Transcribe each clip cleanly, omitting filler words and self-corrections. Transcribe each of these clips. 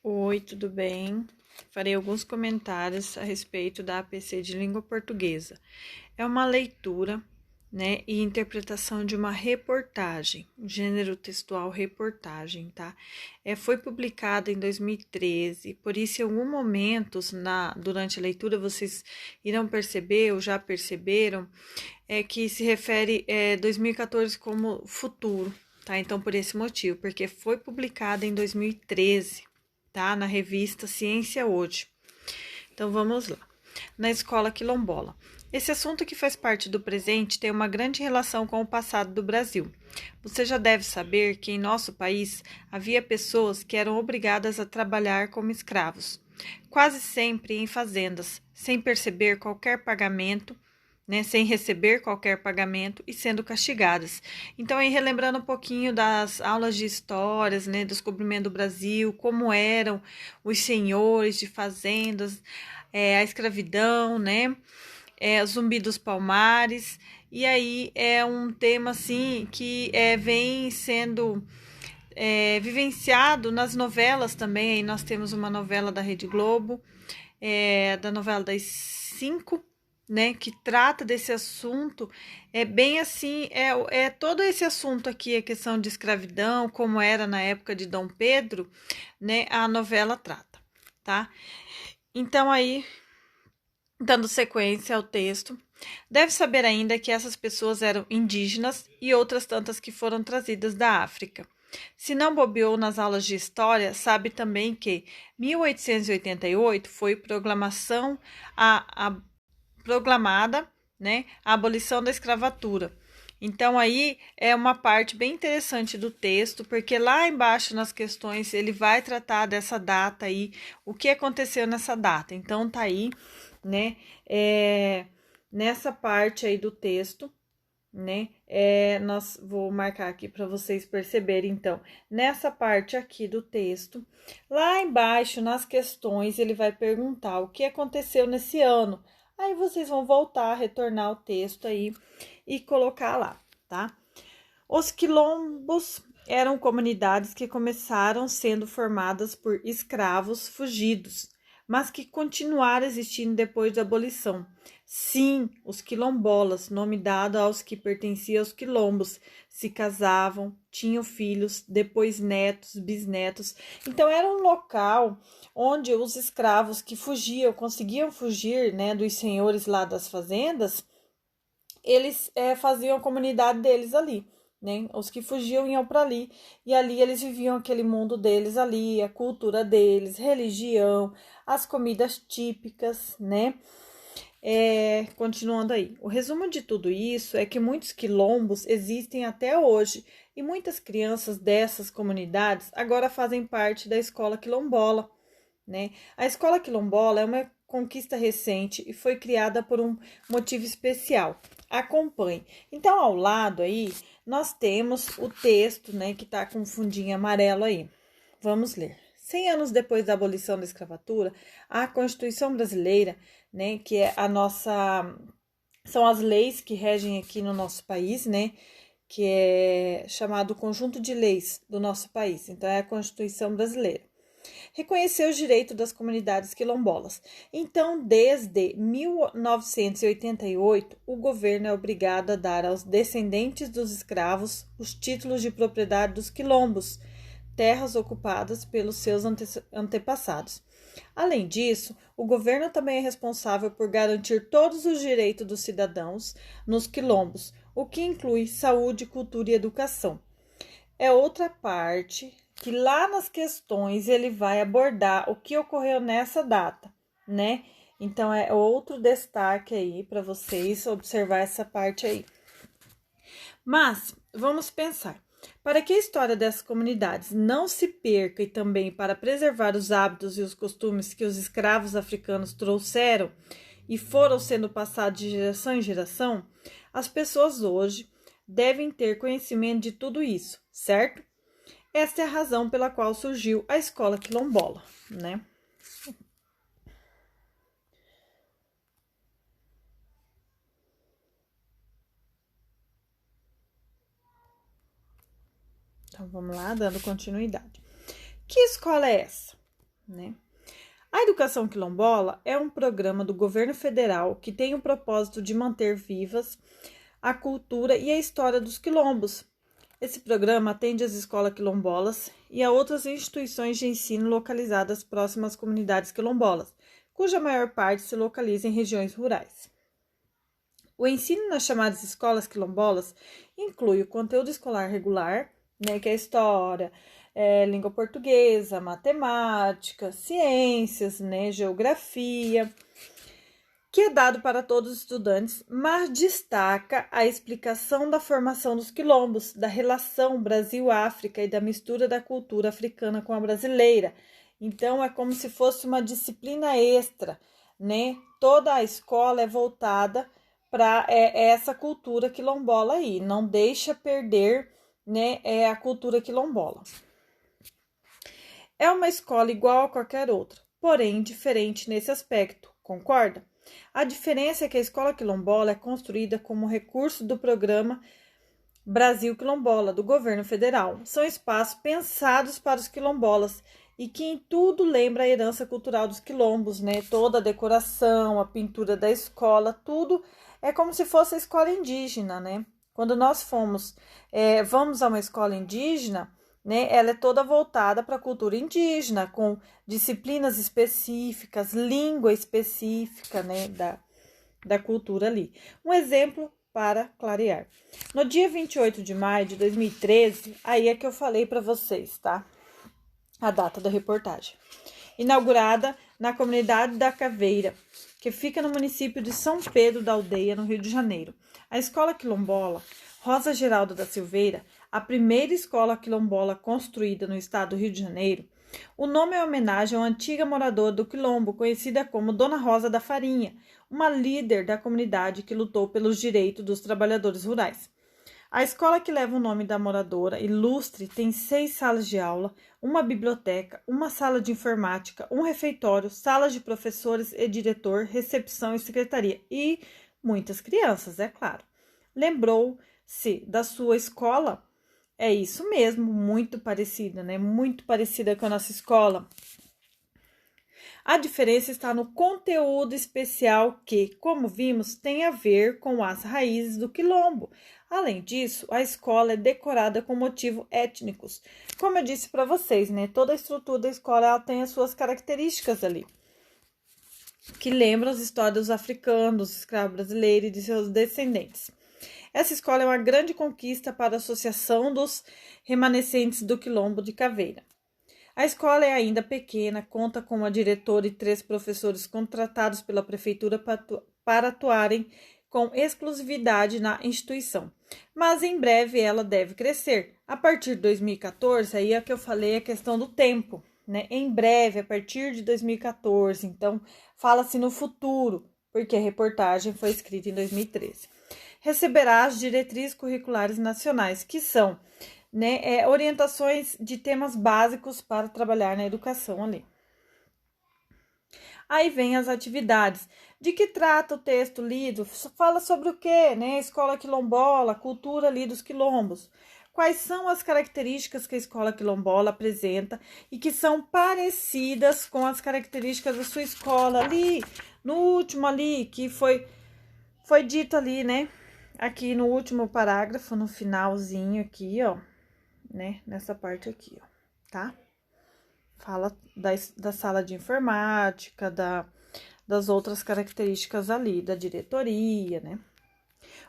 Oi, tudo bem? Farei alguns comentários a respeito da APC de Língua Portuguesa. É uma leitura, né, e interpretação de uma reportagem, gênero textual reportagem, tá? Foi publicada em 2013, por isso em alguns momentos durante a leitura vocês irão perceber ou já perceberam que se refere 2014 como futuro, tá? Então por esse motivo, porque foi publicada em 2013, tá? Na revista Ciência Hoje. Então vamos lá. Na escola quilombola. Esse assunto que faz parte do presente tem uma grande relação com o passado do Brasil. Você já deve saber que em nosso país havia pessoas que eram obrigadas a trabalhar como escravos, quase sempre em fazendas, sem perceber qualquer pagamento, né, sem receber qualquer pagamento e sendo castigadas. Então, aí relembrando um pouquinho das aulas de histórias, né, do descobrimento do Brasil, como eram os senhores de fazendas, a escravidão, né, Zumbi dos Palmares, e aí é um tema assim que vem sendo vivenciado nas novelas também. Aí nós temos uma novela da Rede Globo, da novela das 5, né, que trata desse assunto, bem assim, todo esse assunto aqui, a questão de escravidão, como era na época de Dom Pedro, né, a novela trata, tá? Então aí, dando sequência ao texto, deve saber ainda que essas pessoas eram indígenas e outras tantas que foram trazidas da África. Se não bobeou nas aulas de história, sabe também que 1888 foi proclamada, né, a abolição da escravatura. Então aí é uma parte bem interessante do texto, porque lá embaixo nas questões ele vai tratar dessa data aí, o que aconteceu nessa data. Então tá aí, né, nessa parte aí do texto, né, vou marcar aqui para vocês perceberem. Então, nessa parte aqui do texto, lá embaixo nas questões ele vai perguntar o que aconteceu nesse ano. Aí vocês vão voltar, retornar o texto aí e colocar lá, tá? Os quilombos eram comunidades que começaram sendo formadas por escravos fugidos, mas que continuaram existindo depois da abolição. Sim, os quilombolas, nome dado aos que pertenciam aos quilombos, se casavam, tinham filhos, depois netos, bisnetos. Então era um local onde os escravos que fugiam, conseguiam fugir, né, dos senhores lá das fazendas, eles faziam a comunidade deles ali, né? Os que fugiam iam para ali, e ali eles viviam aquele mundo deles ali, a cultura deles, religião, as comidas típicas, né? Continuando aí, o resumo de tudo isso é que muitos quilombos existem até hoje e muitas crianças dessas comunidades agora fazem parte da escola quilombola, né? A escola quilombola é uma conquista recente e foi criada por um motivo especial. Acompanhe. Então, ao lado aí, nós temos o texto, né, que está com um fundinho amarelo aí. Vamos ler. 100 anos depois da abolição da escravatura, a Constituição brasileira, né, que é são as leis que regem aqui no nosso país, né, que é chamado conjunto de leis do nosso país. Então, é a Constituição brasileira. Reconheceu os direitos das comunidades quilombolas. Então, desde 1988, o governo é obrigado a dar aos descendentes dos escravos os títulos de propriedade dos quilombos, terras ocupadas pelos seus antepassados. Além disso, o governo também é responsável por garantir todos os direitos dos cidadãos nos quilombos, o que inclui saúde, cultura e educação. É outra parte que lá nas questões ele vai abordar o que ocorreu nessa data, né? Então é outro destaque aí para vocês observar essa parte aí. Mas vamos pensar. Para que a história dessas comunidades não se perca e também para preservar os hábitos e os costumes que os escravos africanos trouxeram e foram sendo passados de geração em geração, as pessoas hoje devem ter conhecimento de tudo isso, certo? Esta é a razão pela qual surgiu a escola quilombola, né? Então vamos lá, dando continuidade. Que escola é essa? né? A educação quilombola é um programa do governo federal que tem o propósito de manter vivas a cultura e a história dos quilombos. Esse programa atende às escolas quilombolas e a outras instituições de ensino localizadas próximas às comunidades quilombolas, cuja maior parte se localiza em regiões rurais. O ensino nas chamadas escolas quilombolas inclui o conteúdo escolar regular, né, que é história, língua portuguesa, matemática, ciências, né, geografia, que é dado para todos os estudantes, mas destaca a explicação da formação dos quilombos, da relação Brasil-África e da mistura da cultura africana com a brasileira. Então, é como se fosse uma disciplina extra, né? Toda a escola é voltada para essa cultura quilombola aí, não deixa perder, né, a cultura quilombola. É uma escola igual a qualquer outra, porém diferente nesse aspecto, concorda? A diferença é que a escola quilombola é construída como recurso do programa Brasil Quilombola, do governo federal. São espaços pensados para os quilombolas e que em tudo lembra a herança cultural dos quilombos, né? Toda a decoração, a pintura da escola, tudo é como se fosse a escola indígena, né? Quando nós vamos a uma escola indígena, né, ela é toda voltada para a cultura indígena, com disciplinas específicas, língua específica, né, da cultura ali. Um exemplo para clarear. No dia 28 de maio de 2013, aí é que eu falei para vocês, tá? A data da reportagem. Inaugurada na comunidade da Caveira, que fica no município de São Pedro da Aldeia, no Rio de Janeiro. A escola quilombola Rosa Geraldo da Silveira, a primeira escola quilombola construída no estado do Rio de Janeiro. O nome é homenagem a uma antiga moradora do quilombo, conhecida como Dona Rosa da Farinha, uma líder da comunidade que lutou pelos direitos dos trabalhadores rurais. A escola que leva o nome da moradora ilustre tem 6 salas de aula, uma biblioteca, uma sala de informática, um refeitório, salas de professores e diretor, recepção e secretaria e muitas crianças, é claro. Lembrou-se da sua escola? É isso mesmo, muito parecida, né? Muito parecida com a nossa escola. A diferença está no conteúdo especial que, como vimos, tem a ver com as raízes do quilombo. Além disso, a escola é decorada com motivos étnicos. Como eu disse para vocês, né? Toda a estrutura da escola ela tem as suas características ali, que lembram as histórias dos africanos, dos escravos brasileiros e de seus descendentes. Essa escola é uma grande conquista para a Associação dos Remanescentes do Quilombo de Caveira. A escola é ainda pequena, conta com uma diretora e 3 professores contratados pela prefeitura para atuarem com exclusividade na instituição. Mas em breve ela deve crescer. A partir de 2014, aí é que eu falei a questão do tempo, né? Em breve, a partir de 2014. Então, fala-se no futuro, porque a reportagem foi escrita em 2013. Receberá as diretrizes curriculares nacionais, que são, né, orientações de temas básicos para trabalhar na educação ali. Aí vem as atividades. De que trata o texto lido? Fala sobre o quê? Né? Escola quilombola, cultura ali dos quilombos. Quais são as características que a escola quilombola apresenta e que são parecidas com as características da sua escola ali, no último ali, que foi dito ali, né? Aqui no último parágrafo, no finalzinho aqui, ó, né? Nessa parte aqui, ó, tá? Fala da sala de informática, das outras características ali, da diretoria, né?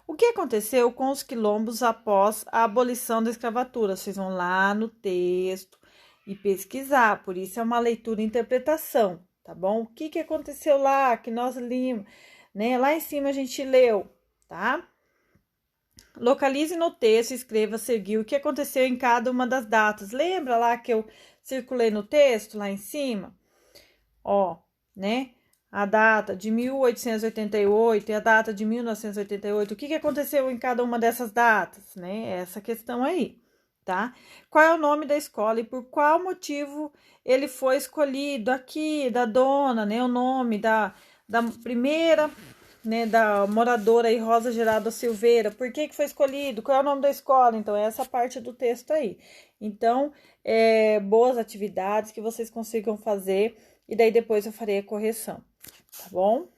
O que aconteceu com os quilombos após a abolição da escravatura? Vocês vão lá no texto e pesquisar, por isso é uma leitura e interpretação, tá bom? O que aconteceu lá, que nós limos, né? Lá em cima a gente leu, tá? Localize no texto e escreva a seguir o que aconteceu em cada uma das datas. Lembra lá que eu circulei no texto, lá em cima? Ó, né? A data de 1888 e a data de 1988. O que aconteceu em cada uma dessas datas, né? Essa questão aí, tá? Qual é o nome da escola e por qual motivo ele foi escolhido aqui, da dona, né? O nome da primeira, né, da moradora aí, Rosa Geraldo Silveira. Por que foi escolhido? Qual é o nome da escola? Então, essa parte do texto aí. Então, boas atividades que vocês consigam fazer e daí depois eu farei a correção, tá bom?